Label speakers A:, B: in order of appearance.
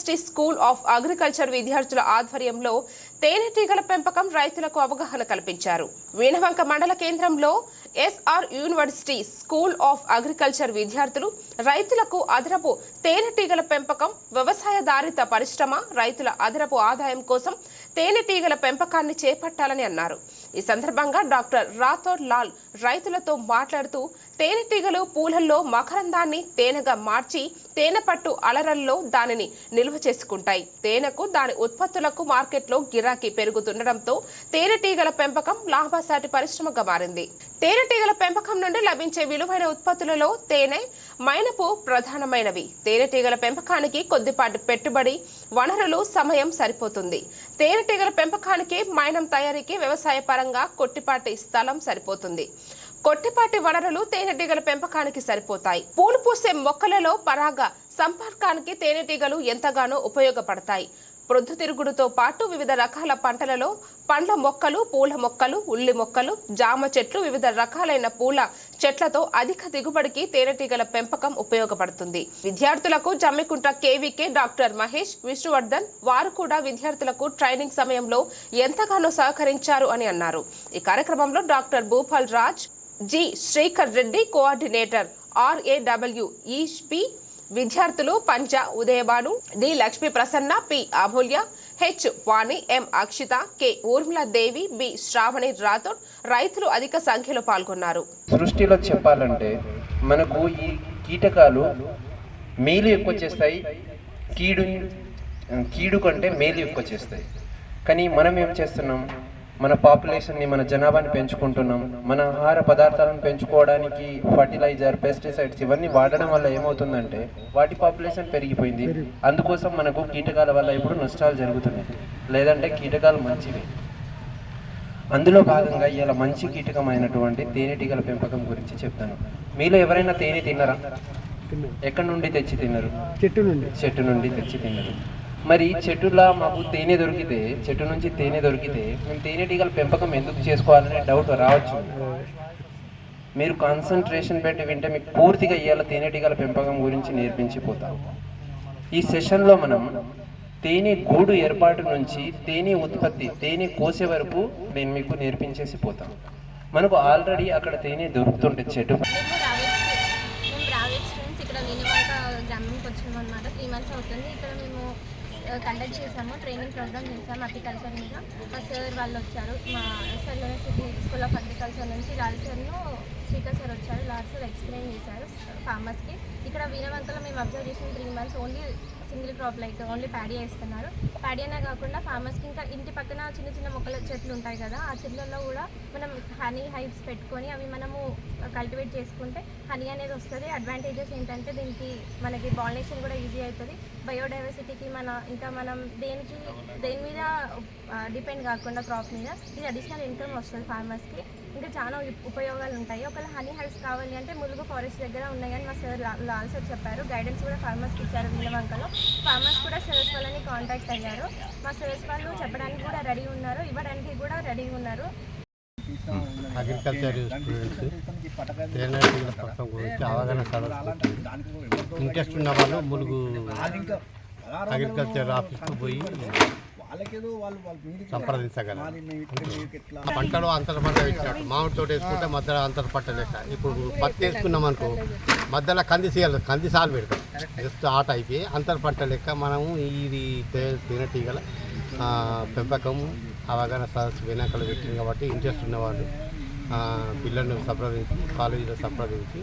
A: University school of agriculture విద్యార్థుల ఆధ్వర్యంలో తేనెటీగల పెంపకం రైతులకు అవగాహన కల్పించారు. వీణవంక మండల కేంద్రంలో SR university school of agriculture విద్యార్థులు రైతులకు అదనపు తేనెటీగల పెంపకం, వ్యవసాయధారిత పరిశ్రమ, రైతుల అదనపు ఆదాయం కోసం తేనెటీగల పెంపకాన్ని చేపట్టాలని అన్నారు. ఈ సందర్భంగా డాక్టర్ రాథోడ్ లాల్ రైతులతో మాట్లాడుతూ తేనెటీగలు పూలల్లో మకరందాన్ని తేనెగా మార్చి తేనెపట్టు అలరల్లో దానిని నిల్వ చేసుకుంటాయి. తేనెకు దాని ఉత్పత్తులకు మార్కెట్లో గిరాకీ పెరుగుతుండటంతో తేనెటీగల పెంపకం లాభసాటి పరిశ్రమగా మారింది. తేనెటీగల పెంపకం నుండి లభించే విలువైన ఉత్పత్తులలో తేనె, మైనపు ప్రధానమైనవి. తేనెటీగల పెంపకానికి కొద్దిపాటి పెట్టుబడి, వనరులు, సమయం సరిపోతుంది. తేనెటీగల పెంపకానికి, మైనం తయారీకి వ్యవసాయ పరంగా కొట్టిపాటి స్థలం సరిపోతుంది. కొట్టిపాటి వనరులు తేనెటీగల పెంపకానికి సరిపోతాయి. పూలు పూసే మొక్కలలో పరాగ సంపర్కానికి తేనెటీగలు ఎంతగానో ఉపయోగపడతాయి. ప్రొద్దుతిరుగుడుతో పాటు వివిధ రకాల పంటలలో పండ్ల మొక్కలు, పూల మొక్కలు, ఉల్లి మొక్కలు, జామ చెట్లు, వివిధ రకాలైన పూల చెట్లతో అధిక దిగుబడికి తేనెటీగల పెంపకం ఉపయోగపడుతుంది. విద్యార్థులకు జమ్మికుంట కేవీకే డాక్టర్ మహేష్, విష్ణువర్ధన్ వారు కూడా విద్యార్థులకు ట్రైనింగ్ సమయంలో ఎంతగానో సహకరించారు అని అన్నారు. ఈ కార్యక్రమంలో doctor Bhupal Raj, G Srikar Reddy, coordinator RAW ఈష్పి, విద్యార్థులు పంచ ఉదయబాను, డి లక్ష్మీ ప్రసన్న, పి అమూల్య, హెచ్ వాణి, ఎం అక్షిత, కె ఊర్మిళాదేవి, బి శ్రావణి రాథోడ్ రైతులు అధిక సంఖ్యలో పాల్గొన్నారు.
B: సృష్టిలో చెప్పాలంటే మనకు ఈ కీటకాలు మేలు ఎక్కువ చేస్తాయి, కీడు కంటే మేలు ఎక్కువ చేస్తాయి. కానీ మనం ఏం చేస్తున్నాం? మన పాపులేషన్ని, మన జనాభాని పెంచుకుంటున్నాం. మన ఆహార పదార్థాలను పెంచుకోవడానికి ఫర్టిలైజర్, పెస్టిసైడ్స్ ఇవన్నీ వాడడం వల్ల ఏమవుతుందంటే వాటి పాపులేషన్ పెరిగిపోయింది. అందుకోసం మనకు కీటకాల వల్ల ఇప్పుడు నష్టాలు జరుగుతున్నాయి. లేదంటే కీటకాలు మంచివి. అందులో భాగంగా ఇలా మంచి కీటకమైనటువంటి తేనెటీగల పెంపకం గురించి చెప్తాను. మీలో ఎవరైనా తేనె తిన్నారా? ఎక్కడి నుండి తెచ్చి తిన్నారు? చెట్టు నుండి తెచ్చి తిన్నారు. మరి చెట్టులా మాకు తేనె దొరికితే, చెట్టు నుంచి తేనె దొరికితే మేము తేనెటీగల పెంపకం ఎందుకు చేసుకోవాలనే డౌట్ రావచ్చు. మీరు కాన్సన్ట్రేషన్ పెట్టి వింటే మీకు పూర్తిగా ఇవాళ తేనెటీగల పెంపకం గురించి నేర్పించిపోతాం. ఈ సెషన్లో మనం తేనె గూడు ఏర్పాటు నుంచి తేనె ఉత్పత్తి, తేనె కోసే వరకు నేను మీకు నేర్పించేసి పోతాం. మనకు ఆల్రెడీ అక్కడ తేనె దొరుకుతుంటే చెట్టు
C: కండక్ట్ చేసాము, ట్రైనింగ్ ప్రోగ్రామ్ చేసాము అగ్రికల్చర్ మీద. మా సార్ వాళ్ళు వచ్చారు, మా SR university school of agriculture నుంచి లాల్ సార్ను శ్రీకర్ సార్ వచ్చారు. లాల్ సార్ ఎక్స్ప్లెయిన్ చేశారు ఫార్మర్స్కి. ఇక్కడ వీణవంకలో మేము అబ్జర్వ్ చేసిన 3 months only single crop, like only paddy వేస్తున్నారు. ప్యాడీ అనే కాకుండా ఫార్మర్స్కి ఇంకా ఇంటి పక్కన చిన్న చిన్న మొక్కల చెట్లు ఉంటాయి కదా, ఆ చెట్లలో కూడా మనం హనీ హైవ్స్ పెట్టుకొని అవి మనము కల్టివేట్ చేసుకుంటే హనీ అనేది వస్తుంది. అడ్వాంటేజెస్ ఏంటంటే దీనికి మనకి పాలినేషన్ కూడా ఈజీ అవుతుంది. బయోడైవర్సిటీకి మనం దేని మీద డిపెండ్ కాకుండా క్రాప్ మీద ఇది అడిషనల్ ఇన్కమ్ వస్తుంది ఫార్మర్స్కి. ఇంకా చాలా ఉపయోగాలు ఉంటాయి. ఒకవేళ హనీ హైవ్స్ కావాలి అంటే ములుగు ఫారెస్ట్ దగ్గర ఉన్నాయి కానీ మా సార్ లాల్ సార్ చెప్పారు. గైడెన్స్ కూడా ఫార్మర్స్కి ఇచ్చారు. వీణవంకలో ఫార్మర్స్ కూడా సర్స్ వాళ్ళని కాంటాక్ట్ అయ్యారు. మా సర్స్ వాళ్ళు చెప్పడానికి కూడా రెడీ ఉన్నారు, ఇవ్వడానికి కూడా రెడీ ఉన్నారు.
D: అగ్రికల్చర్ స్టూడెంట్స్ తేనెటీగల పెంపకం గురించి అవగాహన ఇంట్రెస్ట్ ఉన్న వాళ్ళు ములుగు అగ్రికల్చర్ ఆఫీస్కు పోయి సంప్రదించగలరు. పంటలో అంతర పంట వేసినట్టు మామిడి తోట వేసుకుంటే మధ్యలో అంతర పంట లేక, ఇప్పుడు పత్తి వేసుకున్నాం అనుకో మధ్యలో కంది సాలు పెడతాం. జస్ట్ ఆ టైప్ అంతర పంట లెక్క మనము ఇది తేనెటీగల పెంపకం అవగాహన సదస్సు వినాయకులు పెట్టింది కాబట్టి ఇంట్రెస్ట్ ఉన్నవాళ్ళు పిల్లలను సంప్రదించి, కాలేజీలో సంప్రదించి